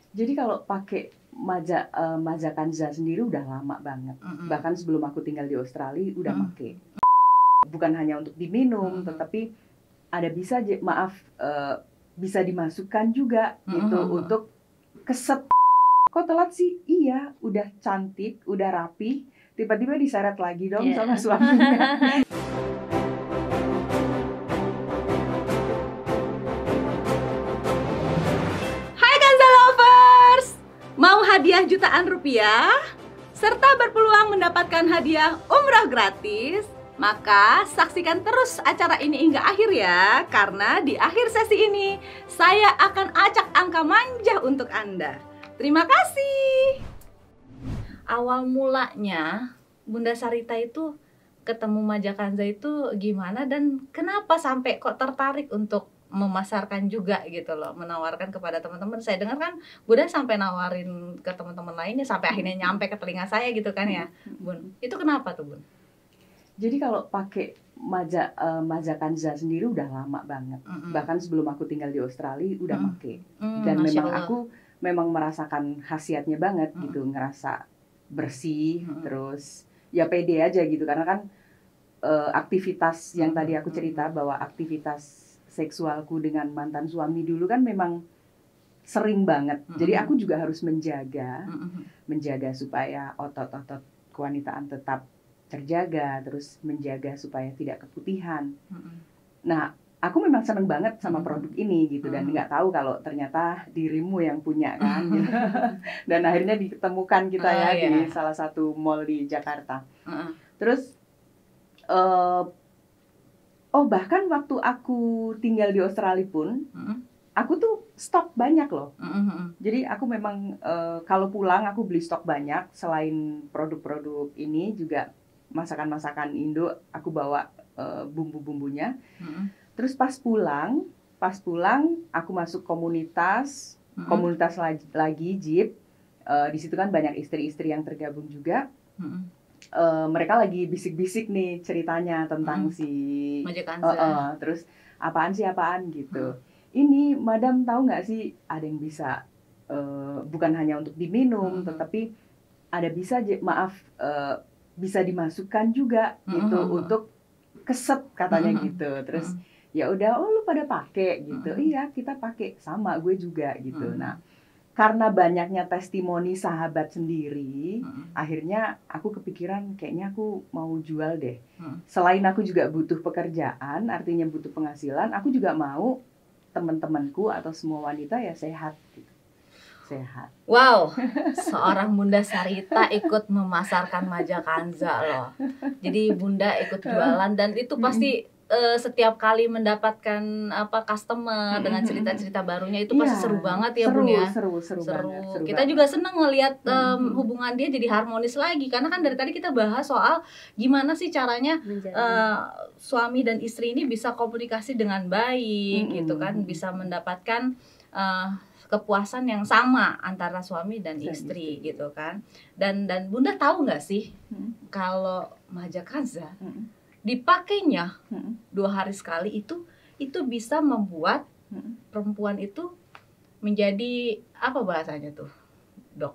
Jadi kalau pakai Majakanza sendiri udah lama banget. Bahkan sebelum aku tinggal di Australia udah pakai. Bukan hanya untuk diminum, tetapi ada bisa dimasukkan juga gitu untuk keset. Kok telat sih? Iya, udah cantik, udah rapi, tiba-tiba diseret lagi dong sama suaminya. Mau hadiah jutaan rupiah, serta berpeluang mendapatkan hadiah umrah gratis? Maka saksikan terus acara ini hingga akhir ya, karena di akhir sesi ini saya akan acak angka manja untuk Anda. Terima kasih. Awal mulanya Bunda Sarita itu ketemu Majakanza itu gimana dan kenapa sampai kok tertarik untuk memasarkan juga gitu loh, menawarkan kepada teman-teman. Saya dengar kan Bunda sampai nawarin ke teman-teman lainnya sampai akhirnya nyampe ke telinga saya gitu kan ya, Bun. Itu kenapa tuh, Bun? Jadi kalau pakai Majakanza sendiri udah lama banget. Bahkan sebelum aku tinggal di Australia udah pakai. Dan memang aku memang merasakan khasiatnya banget gitu, ngerasa bersih, terus ya pede aja gitu karena kan aktivitas yang tadi aku cerita bahwa aktivitas seksualku dengan mantan suami dulu kan memang sering banget. Jadi aku juga harus menjaga supaya otot-otot kewanitaan tetap terjaga, terus menjaga supaya tidak keputihan. Nah, aku memang seneng banget sama produk ini gitu dan nggak tahu kalau ternyata dirimu yang punya kan. Gitu. Dan akhirnya ditemukan kita di salah satu mall di Jakarta. Terus bahkan waktu aku tinggal di Australia pun, aku tuh stok banyak loh. Jadi aku memang kalau pulang aku beli stok banyak. Selain produk-produk ini juga masakan-masakan Indo, aku bawa bumbu-bumbunya. Terus pas pulang aku masuk komunitas lagi JIP. Di situ kan banyak istri-istri yang tergabung juga. Mereka lagi bisik-bisik nih ceritanya tentang si Majakanza. Terus apaan gitu. Ini madam tahu nggak sih ada yang bisa bukan hanya untuk diminum, tetapi ada bisa dimasukkan juga gitu untuk keset katanya gitu. Terus ya udah, lu pada pakai gitu. Iya, kita pakai sama, gue juga gitu. Nah, karena banyaknya testimoni sahabat sendiri, akhirnya aku kepikiran kayaknya aku mau jual deh. Selain aku juga butuh pekerjaan, artinya butuh penghasilan, aku juga mau teman-temanku atau semua wanita ya sehat gitu. Sehat. Wow, seorang Bunda Sarita ikut memasarkan Majakanza loh. Jadi Bunda ikut jualan dan itu pasti setiap kali mendapatkan customer dengan cerita-cerita barunya itu pasti seru banget ya, Bun ya. Seru banget. Kita juga seneng ngelihat hubungan dia jadi harmonis lagi karena kan dari tadi kita bahas soal gimana sih caranya suami dan istri ini bisa komunikasi dengan baik gitu kan, bisa mendapatkan kepuasan yang sama antara suami dan istri gitu kan. Dan Bunda tahu nggak sih kalau Majakanza dipakainya 2 hari sekali itu bisa membuat perempuan itu menjadi apa bahasanya tuh, Dok?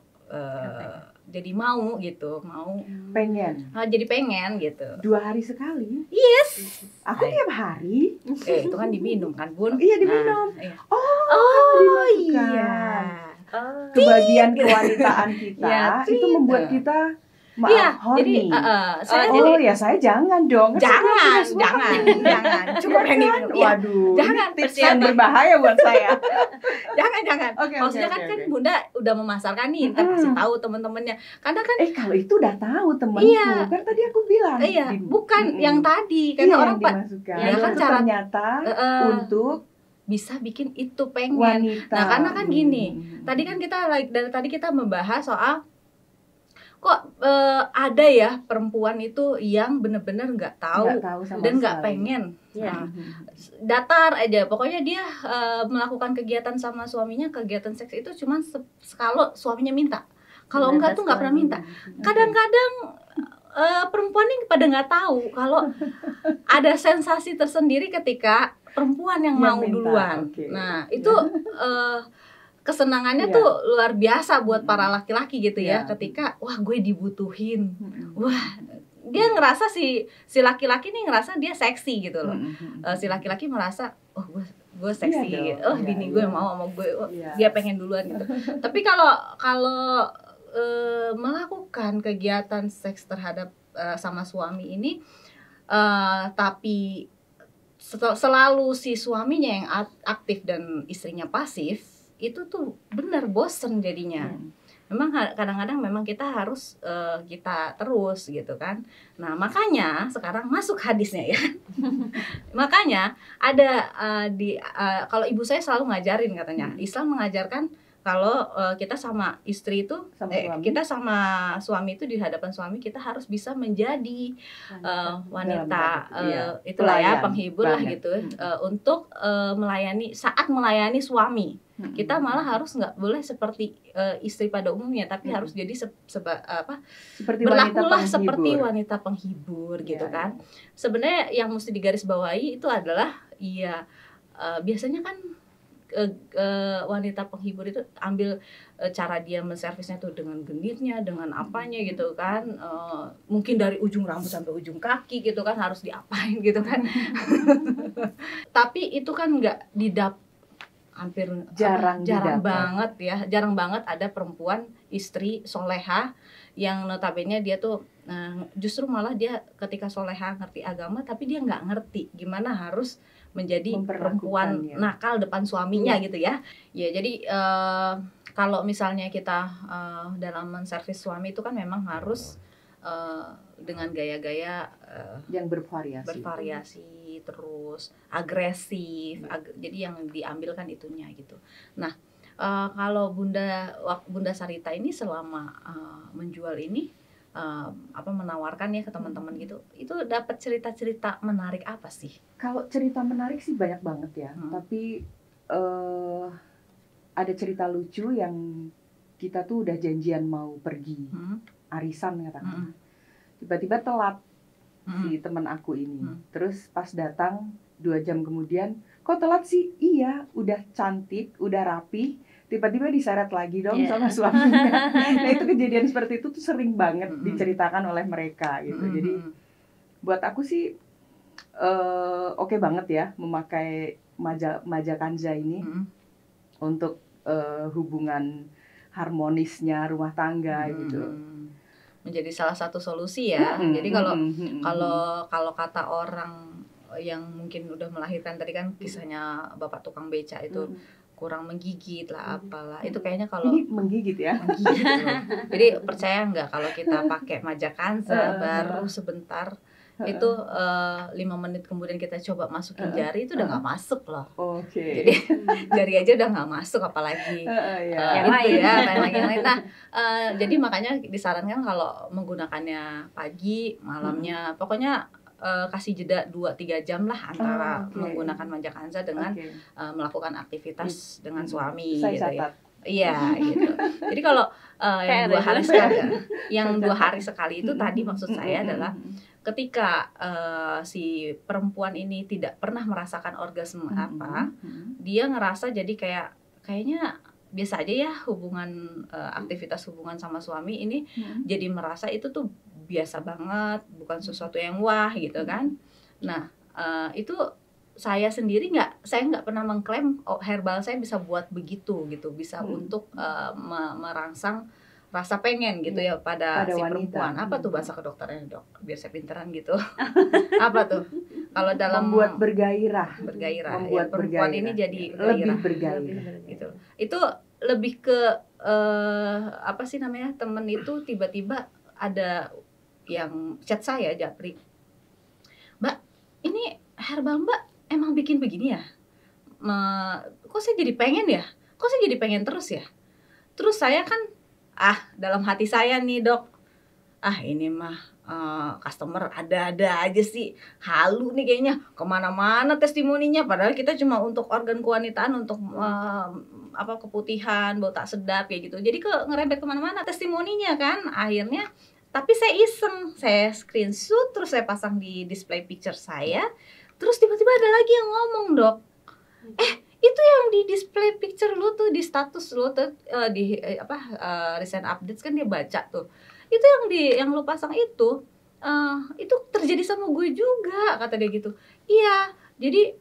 Jadi mau pengen. Jadi pengen gitu. 2 hari sekali? Yes. Aku tiap hari. Itu kan diminum kan, Bun? Iya, diminum. Iya. Dimasukkan. Iya. Kebagian kewanitaan kita itu membuat kita horny. Jadi saya jangan dong. Jangan. Cukup yang diminum. Waduh. Jangan tips yang berbahaya buat saya. Jangan. Maksudnya kan Bunda udah memasarkan nih, kasih tahu teman-temannya. Karena kan kalau itu udah tahu temanku. Kan tadi aku bilang. Iya, bukan yang tadi. Karena orang dimasukkan. Ya kan ternyata untuk bisa bikin itu pengen wanita. Nah, karena kan gini. Tadi kan dari tadi kita membahas soal kok ada ya perempuan itu yang bener-bener nggak tahu dan nggak pengen. Datar aja, pokoknya dia melakukan kegiatan sama suaminya, kegiatan seks itu cuma kalau suaminya minta. Kalau enggak tuh nggak pernah minta. Kadang-kadang perempuan ini pada nggak tahu kalau ada sensasi tersendiri ketika perempuan yang mau minta, duluan. Nah itu kesenangannya tuh luar biasa buat para laki-laki gitu ya, ketika wah gue dibutuhin, wah dia ngerasa si laki-laki nih ngerasa dia seksi gitu loh. Si laki-laki merasa oh gue seksi, bini gue mau sama gue, dia pengen duluan gitu. Tapi kalau melakukan kegiatan seks terhadap sama suami ini, tapi selalu si suaminya yang aktif dan istrinya pasif, itu tuh benar bosen jadinya. Memang kadang-kadang memang kita harus kita terus gitu kan. Nah makanya sekarang masuk hadisnya ya. Makanya ada kalau ibu saya selalu ngajarin katanya, Islam mengajarkan kalau kita sama istri itu, kita sama suami itu di hadapan suami kita harus bisa menjadi wanita itulah ya, penghibur lah gitu, untuk melayani, saat melayani suami. Kita malah harus nggak boleh seperti istri pada umumnya, tapi harus jadi berlakulah seperti wanita penghibur gitu kan. Sebenarnya yang mesti digarisbawahi itu adalah biasanya kan wanita penghibur itu ambil cara dia menservisnya tuh dengan genitnya, dengan apanya gitu kan, mungkin dari ujung rambut sampai ujung kaki gitu kan harus diapain gitu kan. Tapi itu kan nggak hampir jarang banget ya, jarang banget ada perempuan istri soleha yang notabene dia tuh justru malah dia ketika soleha ngerti agama, tapi dia nggak ngerti gimana harus menjadi perempuan nakal depan suaminya gitu ya. Ya jadi kalau misalnya kita dalam menservis suami itu kan memang harus dengan gaya-gaya yang bervariasi terus agresif, jadi yang diambil kan itunya gitu. Nah kalau Bunda Sarita ini selama menjual ini menawarkan ya ke teman-teman gitu, itu dapat cerita-cerita menarik apa sih? Kalau cerita menarik sih banyak banget ya, tapi ada cerita lucu yang kita tuh udah janjian mau pergi arisan katakan, tiba-tiba telat si teman aku ini, terus pas datang 2 jam kemudian, kok telat sih? Iya, udah cantik, udah rapi, tiba-tiba diseret lagi dong sama suaminya. Nah itu kejadian seperti itu tuh sering banget diceritakan oleh mereka gitu. Jadi buat aku sih oke banget ya memakai maja kanza ini untuk hubungan harmonisnya rumah tangga gitu. Menjadi salah satu solusi ya. Jadi kalau kata orang yang mungkin udah melahirkan tadi kan kisahnya bapak tukang beca itu kurang menggigit lah apalah, itu kayaknya kalau ini menggigit ya, jadi percaya nggak kalau kita pakai maja kanza baru sebentar itu 5 menit kemudian kita coba masukin jari itu udah nggak masuk loh. Jadi jari aja udah nggak masuk apalagi yang lain. Nah jadi makanya disarankan kalau menggunakannya pagi malamnya, pokoknya kasih jeda 2-3 jam lah antara menggunakan maja kanza dengan melakukan aktivitas dengan suami gitu ya. Iya gitu. Jadi kalau yang 2 hari sekali, yang 2 hari sekali itu tadi maksud saya adalah ketika si perempuan ini tidak pernah merasakan orgasme dia ngerasa jadi kayaknya biasa aja ya hubungan aktivitas hubungan sama suami ini, jadi merasa itu tuh biasa banget, bukan sesuatu yang wah gitu kan. Nah itu saya sendiri saya nggak pernah mengklaim herbal saya bisa buat begitu gitu, bisa untuk merangsang rasa pengen gitu ya pada si perempuan. Apa tuh bahasa kedokterannya dok? Biar saya pinteran gitu. Apa tuh? Kalau dalam membuat bergairah, membuat ya, perempuan bergairah. Ini jadi lebih bergairah gitu. Itu lebih ke apa sih namanya, temen itu tiba-tiba ada yang chat saya, Japri, Mbak ini herbal Mbak emang bikin begini ya? Kok saya jadi pengen ya? Kok saya jadi pengen terus ya? Terus saya kan dalam hati saya nih dok, ini mah customer ada-ada aja sih, halu nih kayaknya, kemana-mana testimoninya, padahal kita cuma untuk organ kewanitaan, untuk keputihan, bau tak sedap kayak gitu, jadi ngerembet kemana-mana testimoninya kan. Akhirnya tapi saya iseng, saya screenshot, terus saya pasang di display picture saya, terus tiba-tiba ada lagi yang ngomong dok, Itu yang di display picture lu tuh, di status lu tuh, recent updates kan dia baca tuh. Itu yang lu pasang itu terjadi sama gue juga, kata dia gitu. Iya, jadi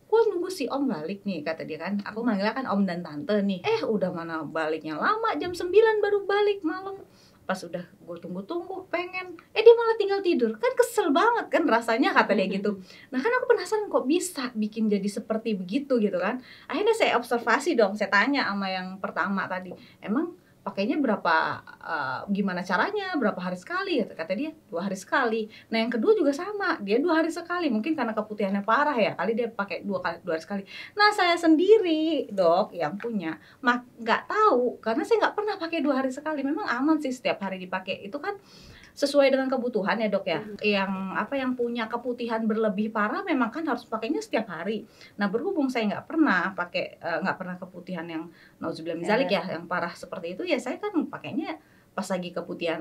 gue nunggu si Om balik nih, kata dia kan. Aku manggilnya kan Om dan Tante nih. Udah mana baliknya lama, jam 9 baru balik malam. Pas udah gue tunggu-tunggu pengen, dia malah tinggal tidur. Kan kesel banget kan rasanya, kata dia gitu. Nah kan aku penasaran kok bisa bikin jadi seperti begitu gitu kan. Akhirnya saya observasi dong, saya tanya sama yang pertama tadi, emang pakainya berapa, gimana caranya, berapa hari sekali? Kata dia 2 hari sekali. Nah yang kedua juga sama, dia 2 hari sekali. Mungkin karena keputihannya parah ya, kali dia pakai 2 hari sekali. Nah saya sendiri dok yang punya nggak tahu, karena saya nggak pernah pakai 2 hari sekali. Memang aman sih setiap hari dipakai, itu kan sesuai dengan kebutuhan ya dok ya. Yang punya keputihan berlebih parah memang kan harus pakainya setiap hari. Nah berhubung saya nggak pernah pakai, nggak pernah keputihan yang nauzubillah min dzalik ya, yang parah seperti itu ya, saya kan pakainya pas lagi keputihan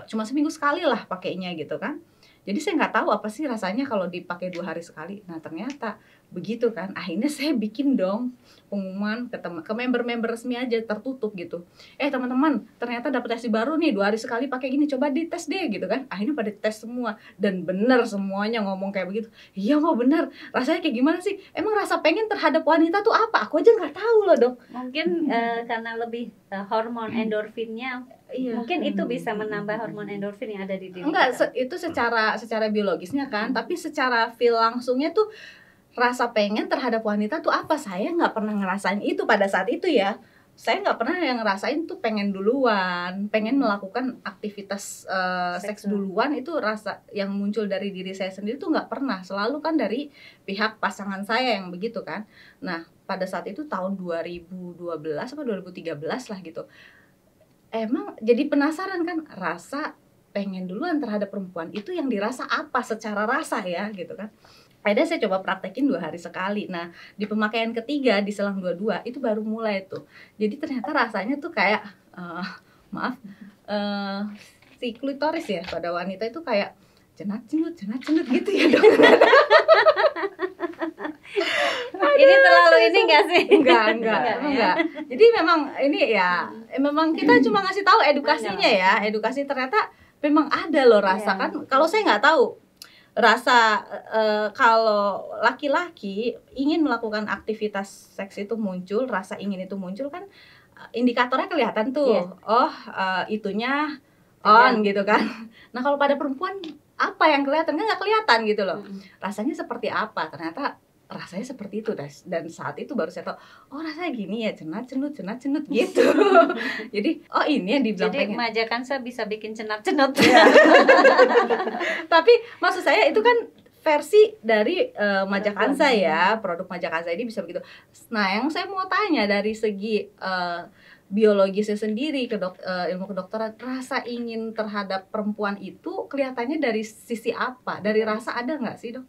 cuma seminggu sekali lah pakainya gitu kan. Jadi saya nggak tahu apa sih rasanya kalau dipakai 2 hari sekali. Nah ternyata begitu kan. Akhirnya saya bikin dong pengumuman ke member-member resmi aja, tertutup gitu. Teman-teman, ternyata dapat tesi baru nih, 2 hari sekali pakai gini, coba dites deh gitu kan. Akhirnya pada tes semua dan bener semuanya ngomong kayak begitu. Iya mau bener, rasanya kayak gimana sih? Emang rasa pengen terhadap wanita tuh apa? Aku aja nggak tahu loh dok. Mungkin karena lebih hormon endorfinnya. Iya. Mungkin itu bisa menambah hormon endorfin yang ada di diri. Enggak, itu secara biologisnya kan, tapi secara feel langsungnya tuh rasa pengen terhadap wanita tuh apa? Saya nggak pernah ngerasain itu pada saat itu ya. Saya nggak pernah yang ngerasain tuh pengen duluan, pengen melakukan aktivitas seks duluan. Itu rasa yang muncul dari diri saya sendiri tuh nggak pernah. Selalu kan dari pihak pasangan saya yang begitu kan. Nah pada saat itu tahun 2012 atau 2013 lah gitu. Emang jadi penasaran kan, rasa pengen duluan terhadap perempuan itu yang dirasa apa secara rasa ya gitu kan. Akhirnya saya coba praktekin 2 hari sekali. Nah di pemakaian ketiga di selang 22 itu baru mulai tuh. Jadi ternyata rasanya tuh kayak si klitoris ya pada wanita itu kayak cenat cenut gitu ya dok. Ini terlalu ini nggak sih? Enggak. Jadi memang ini ya, memang kita cuma ngasih tahu edukasinya ya. Edukasi ternyata memang ada loh rasa kan. Kalau saya nggak tahu rasa kalau laki-laki ingin melakukan aktivitas seks itu muncul, rasa ingin itu muncul kan indikatornya kelihatan tuh. Itunya on gitu kan. Nah kalau pada perempuan apa yang kelihatan? Kan nggak kelihatan gitu loh. Rasanya seperti apa? Ternyata rasanya seperti itu, dan saat itu baru saya tahu, rasanya gini ya, cenat cenut gitu. Jadi ini yang dibilang jadi pengen. majakansa bisa bikin cenat cenut. Tapi maksud saya itu kan versi dari majakansa ya, produk majakansa ini bisa begitu. Nah yang saya mau tanya dari segi biologisnya sendiri ilmu kedokteran, rasa ingin terhadap perempuan itu kelihatannya dari sisi apa? Dari rasa ada nggak sih dok?